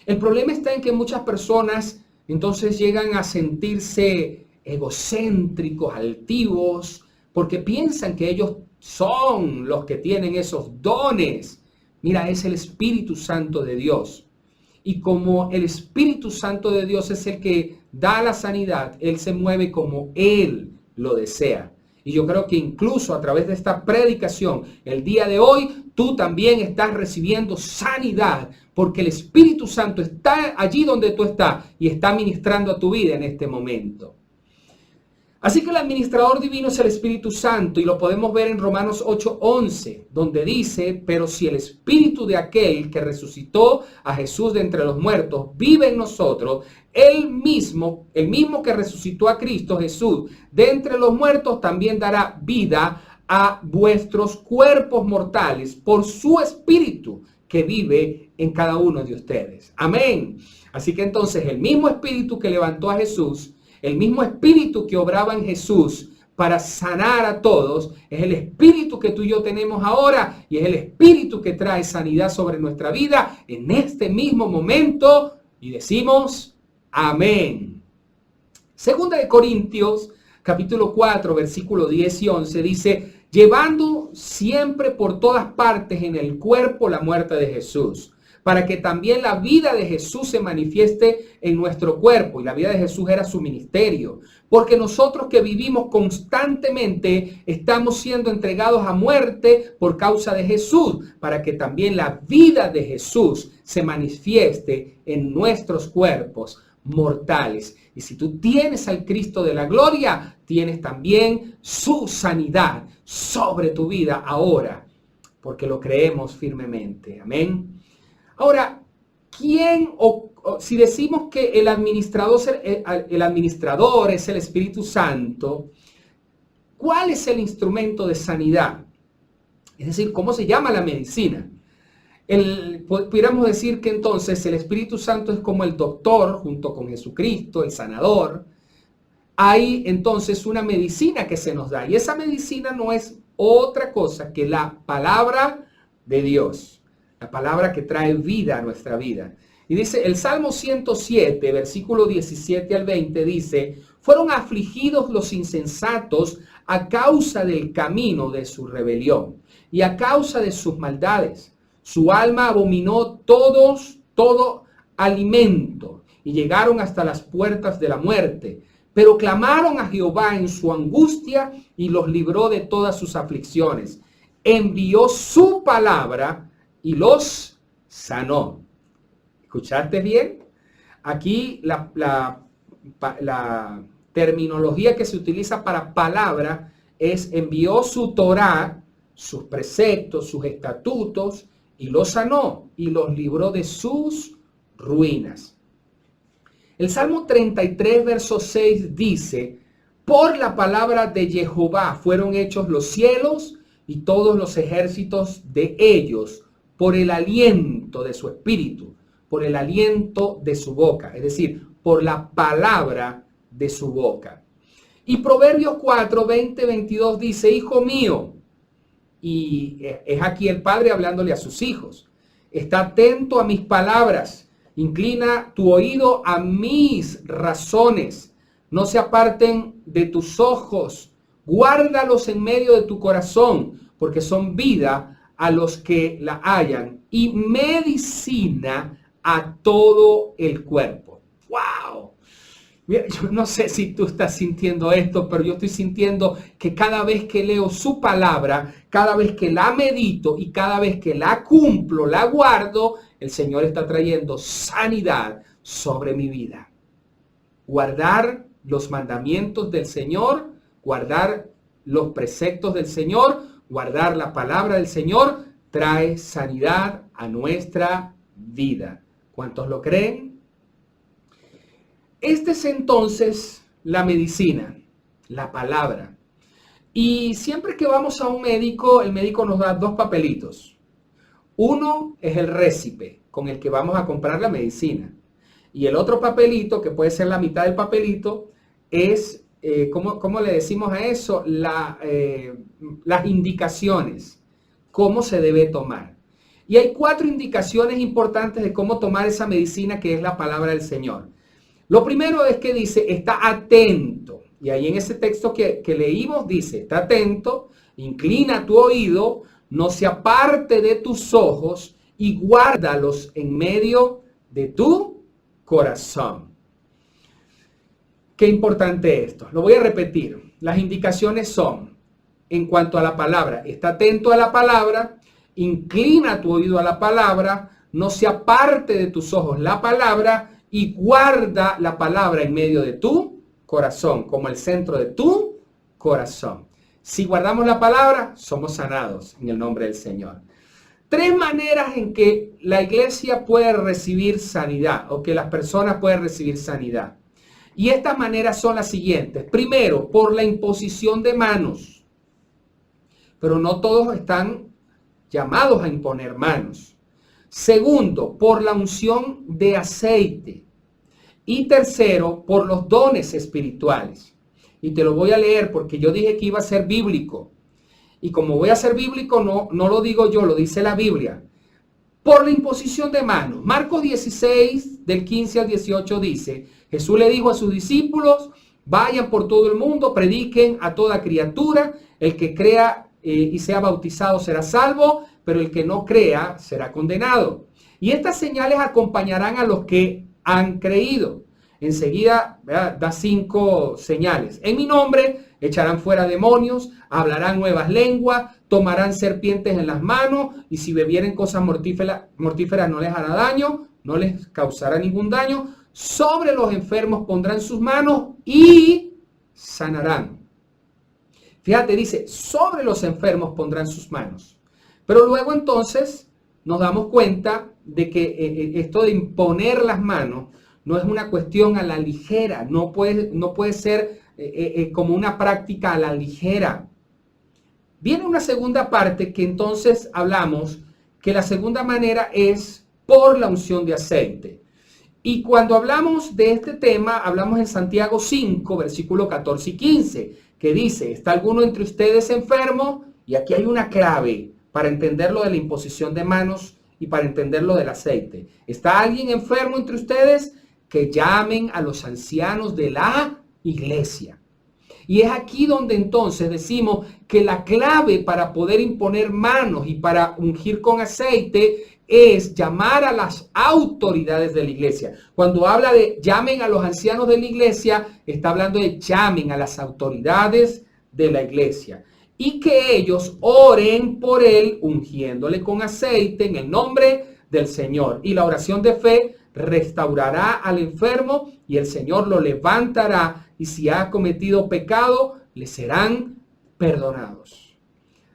El problema está en que muchas personas entonces llegan a sentirse egocéntricos, altivos, porque piensan que ellos son los que tienen esos dones. Mira, es el Espíritu Santo de Dios. Y como el Espíritu Santo de Dios es el que da la sanidad, Él se mueve como Él lo desea. Y yo creo que incluso a través de esta predicación, el día de hoy, tú también estás recibiendo sanidad, porque el Espíritu Santo está allí donde tú estás y está ministrando a tu vida en este momento. Así que el administrador divino es el Espíritu Santo y lo podemos ver en Romanos 8:11, donde dice, pero si el Espíritu de aquel que resucitó a Jesús de entre los muertos vive en nosotros, el mismo que resucitó a Cristo Jesús de entre los muertos también dará vida a vuestros cuerpos mortales por su Espíritu que vive en cada uno de ustedes. Amén. Así que entonces el mismo Espíritu que levantó a Jesús, el mismo Espíritu que obraba en Jesús para sanar a todos, es el Espíritu que tú y yo tenemos ahora y es el Espíritu que trae sanidad sobre nuestra vida en este mismo momento y decimos amén. Segunda de Corintios, capítulo 4, versículo 10 y 11 dice, llevando siempre por todas partes en el cuerpo la muerte de Jesús, para que también la vida de Jesús se manifieste en nuestro cuerpo. Y la vida de Jesús era su ministerio. Porque nosotros que vivimos constantemente estamos siendo entregados a muerte por causa de Jesús, para que también la vida de Jesús se manifieste en nuestros cuerpos mortales. Y si tú tienes al Cristo de la gloria, tienes también su sanidad sobre tu vida ahora, porque lo creemos firmemente. Amén. Ahora, si decimos que el administrador es el Espíritu Santo, ¿cuál es el instrumento de sanidad? Es decir, ¿cómo se llama la medicina? Pudiéramos decir que entonces el Espíritu Santo es como el doctor junto con Jesucristo, el sanador. Hay entonces una medicina que se nos da y esa medicina no es otra cosa que la palabra de Dios. La palabra que trae vida a nuestra vida. Y dice, el Salmo 107, versículo 17 al 20, dice, fueron afligidos los insensatos a causa del camino de su rebelión y a causa de sus maldades. Su alma abominó todo alimento y llegaron hasta las puertas de la muerte. Pero clamaron a Jehová en su angustia y los libró de todas sus aflicciones. Envió su palabra y los sanó. ¿Escuchaste bien? Aquí la terminología que se utiliza para palabra es envió su Torá, sus preceptos, sus estatutos, y los sanó y los libró de sus ruinas. El Salmo 33, verso 6 dice, por la palabra de Jehová fueron hechos los cielos y todos los ejércitos de ellos, por el aliento de su espíritu, por el aliento de su boca, es decir, por la palabra de su boca. Y Proverbios 4, 20, 22 dice, hijo mío, y es aquí el padre hablándole a sus hijos, está atento a mis palabras, inclina tu oído a mis razones, no se aparten de tus ojos, guárdalos en medio de tu corazón, porque son vida a los que la hallan y medicina a todo el cuerpo. ¡Wow! Mira, yo no sé si tú estás sintiendo esto, pero yo estoy sintiendo que cada vez que leo su palabra, cada vez que la medito y cada vez que la cumplo, la guardo, el Señor está trayendo sanidad sobre mi vida. Guardar los mandamientos del Señor, guardar los preceptos del Señor, guardar la palabra del Señor, trae sanidad a nuestra vida. ¿Cuántos lo creen? Esta es entonces la medicina, la palabra. Y siempre que vamos a un médico, el médico nos da dos papelitos. Uno es el récipe con el que vamos a comprar la medicina. Y el otro papelito, que puede ser la mitad del papelito, es, ¿cómo le decimos a eso? Las indicaciones, cómo se debe tomar. Y hay 4 indicaciones importantes de cómo tomar esa medicina, que es la palabra del Señor. Lo primero es que dice, está atento. Y ahí en ese texto que leímos dice, está atento, inclina tu oído, no se aparte de tus ojos y guárdalos en medio de tu corazón. Qué importante esto. Lo voy a repetir. Las indicaciones son, en cuanto a la palabra, está atento a la palabra, inclina tu oído a la palabra, no se aparte de tus ojos la palabra y guarda la palabra en medio de tu corazón, como el centro de tu corazón. Si guardamos la palabra, somos sanados en el nombre del Señor. 3 maneras en que la iglesia puede recibir sanidad o que las personas pueden recibir sanidad. Y estas maneras son las siguientes. Primero, por la imposición de manos. Pero no todos están llamados a imponer manos. Segundo, por la unción de aceite. Y tercero, por los dones espirituales. Y te lo voy a leer porque yo dije que iba a ser bíblico. Y como voy a ser bíblico, no lo digo yo, lo dice la Biblia. Por la imposición de manos. Marcos 16, del 15 al 18 dice, Jesús le dijo a sus discípulos, vayan por todo el mundo, prediquen a toda criatura, el que crea y sea bautizado será salvo, pero el que no crea será condenado. Y estas señales acompañarán a los que han creído. Enseguida, ¿verdad?, da 5 señales. En mi nombre echarán fuera demonios, hablarán nuevas lenguas, tomarán serpientes en las manos y si bebieren cosas mortíferas no les hará daño, no les causará ningún daño. Sobre los enfermos pondrán sus manos y sanarán. Fíjate, dice, sobre los enfermos pondrán sus manos. Pero luego entonces nos damos cuenta de que esto de imponer las manos no es una cuestión a la ligera, no puede ser como una práctica a la ligera. Viene una segunda parte que entonces hablamos, que la segunda manera es por la unción de aceite. Y cuando hablamos de este tema, hablamos en Santiago 5, versículo 14 y 15, que dice, ¿está alguno entre ustedes enfermo? Y aquí hay una clave para entender lo de la imposición de manos y para entender lo del aceite. ¿Está alguien enfermo entre ustedes? Que llamen a los ancianos de la iglesia. Y es aquí donde entonces decimos que la clave para poder imponer manos y para ungir con aceite es llamar a las autoridades de la iglesia. Cuando habla de llamen a los ancianos de la iglesia, está hablando de llamen a las autoridades de la iglesia. Y que ellos oren por él, ungiéndole con aceite en el nombre del Señor. Y la oración de fe restaurará al enfermo y el Señor lo levantará. Y si ha cometido pecado, le serán perdonados.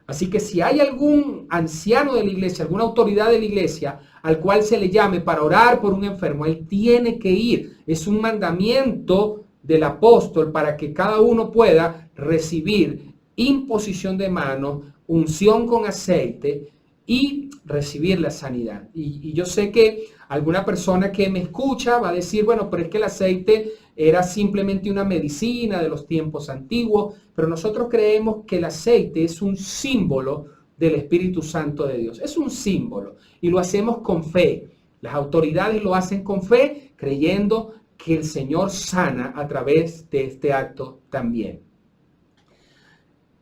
Así que si hay algún anciano de la iglesia, alguna autoridad de la iglesia, al cual se le llame para orar por un enfermo, él tiene que ir. Es un mandamiento del apóstol para que cada uno pueda recibir imposición de manos, unción con aceite y recibir la sanidad. Y yo sé que alguna persona que me escucha va a decir, bueno, pero es que el aceite era simplemente una medicina de los tiempos antiguos, pero nosotros creemos que el aceite es un símbolo del Espíritu Santo de Dios. Es un símbolo y lo hacemos con fe. Las autoridades lo hacen con fe, creyendo que el Señor sana a través de este acto también.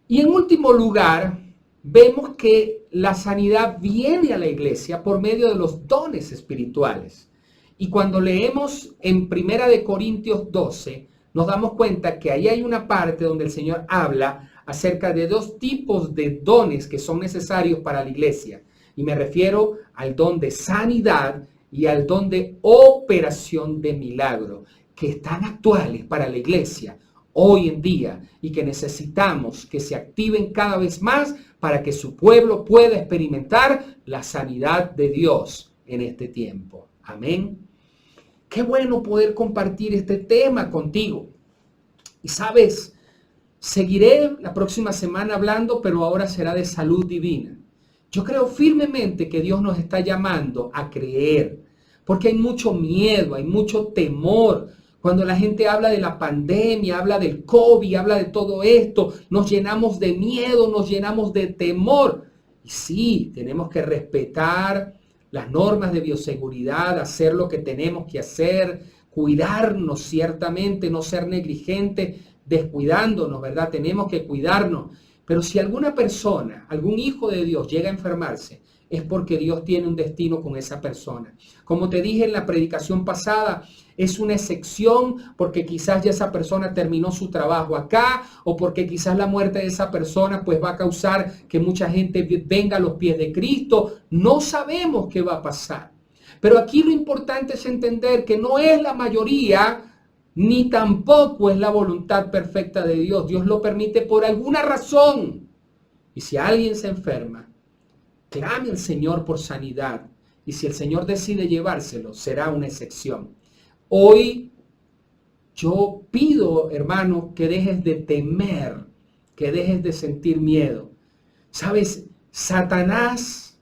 Y en último lugar, vemos que la sanidad viene a la iglesia por medio de los dones espirituales. Y cuando leemos en 1 Corintios 12, nos damos cuenta que ahí hay una parte donde el Señor habla acerca de 2 tipos de dones que son necesarios para la iglesia. Y me refiero al don de sanidad y al don de operación de milagro, que están actuales para la iglesia hoy en día y que necesitamos que se activen cada vez más para que su pueblo pueda experimentar la sanidad de Dios en este tiempo. Amén. Qué bueno poder compartir este tema contigo. Y sabes, seguiré la próxima semana hablando, pero ahora será de salud divina. Yo creo firmemente que Dios nos está llamando a creer, porque hay mucho miedo, hay mucho temor. Cuando la gente habla de la pandemia, habla del COVID, habla de todo esto, nos llenamos de miedo, nos llenamos de temor. Y sí, tenemos que respetar las normas de bioseguridad, hacer lo que tenemos que hacer, cuidarnos ciertamente, no ser negligentes, descuidándonos, ¿verdad? Tenemos que cuidarnos. Pero si alguna persona, algún hijo de Dios llega a enfermarse, es porque Dios tiene un destino con esa persona. Como te dije en la predicación pasada, es una excepción porque quizás ya esa persona terminó su trabajo acá o porque quizás la muerte de esa persona pues va a causar que mucha gente venga a los pies de Cristo. No sabemos qué va a pasar. Pero aquí lo importante es entender que no es la mayoría ni tampoco es la voluntad perfecta de Dios. Dios lo permite por alguna razón. Y si alguien se enferma, clame al Señor por sanidad. Y si el Señor decide llevárselo, será una excepción. Hoy yo pido, hermano, que dejes de temer, que dejes de sentir miedo. ¿Sabes? Satanás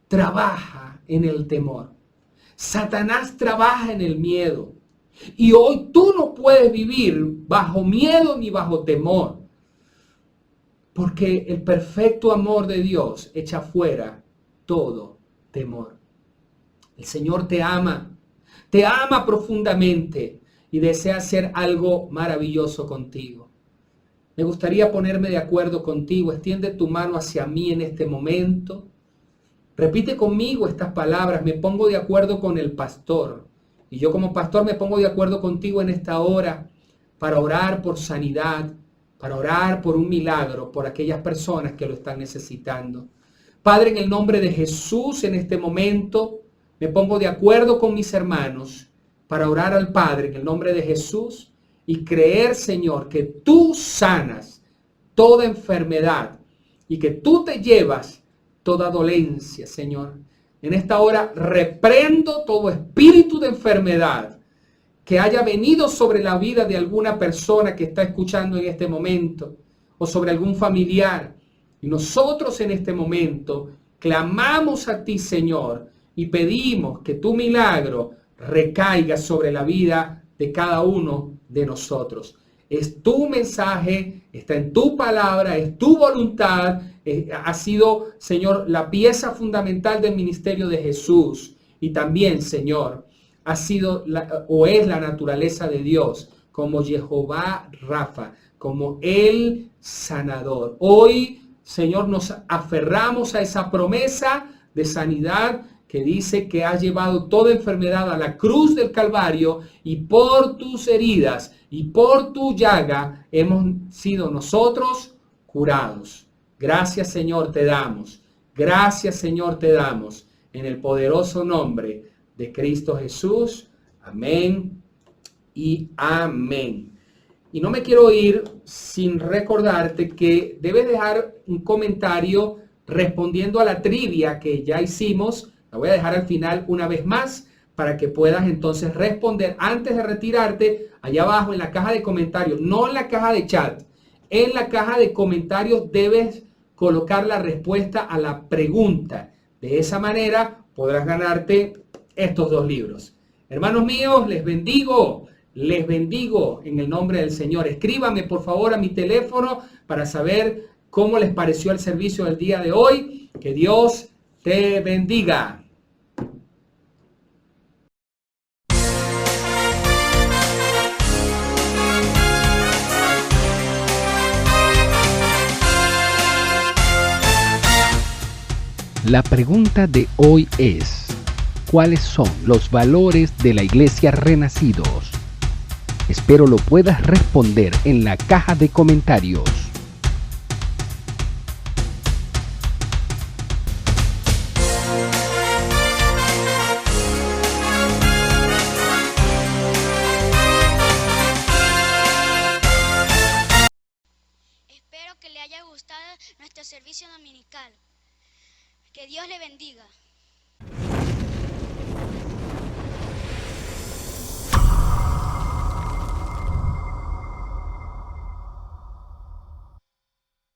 trabaja en el temor. Satanás trabaja en el miedo. Y hoy tú no puedes vivir bajo miedo ni bajo temor. Porque el perfecto amor de Dios echa fuera todo temor. El Señor te ama profundamente y desea hacer algo maravilloso contigo. Me gustaría ponerme de acuerdo contigo. Extiende tu mano hacia mí en este momento. Repite conmigo estas palabras. Me pongo de acuerdo con el pastor. Y yo como pastor me pongo de acuerdo contigo en esta hora para orar por sanidad, para orar por un milagro, por aquellas personas que lo están necesitando. Padre, en el nombre de Jesús, en este momento, me pongo de acuerdo con mis hermanos para orar al Padre en el nombre de Jesús y creer, Señor, que tú sanas toda enfermedad y que tú te llevas toda dolencia, Señor. En esta hora reprendo todo espíritu de enfermedad que haya venido sobre la vida de alguna persona que está escuchando en este momento o sobre algún familiar. Y nosotros en este momento clamamos a ti, Señor, y pedimos que tu milagro recaiga sobre la vida de cada uno de nosotros. Es tu mensaje, está en tu palabra, es tu voluntad. Ha sido, Señor, la pieza fundamental del ministerio de Jesús. Y también, Señor, ha sido o es la naturaleza de Dios como Jehová Rafa, como el sanador. Hoy, Señor, nos aferramos a esa promesa de sanidad que dice que has llevado toda enfermedad a la cruz del Calvario y por tus heridas y por tu llaga hemos sido nosotros curados. Gracias, Señor, te damos. Gracias, Señor, te damos. En el poderoso nombre de Cristo Jesús. Amén y amén. Y no me quiero ir sin recordarte que debes dejar un comentario respondiendo a la trivia que ya hicimos. La voy a dejar al final una vez más para que puedas entonces responder antes de retirarte allá abajo en la caja de comentarios, no en la caja de chat. En la caja de comentarios debes colocar la respuesta a la pregunta. De esa manera podrás ganarte estos 2 libros. Hermanos míos, les bendigo en el nombre del Señor. Escríbame por favor a mi teléfono para saber cómo les pareció el servicio del día de hoy. Que Dios te bendiga. La pregunta de hoy es, ¿cuáles son los valores de la Iglesia Renacidos? Espero lo puedas responder en la caja de comentarios. que le haya gustado nuestro servicio dominical. Que Dios le bendiga.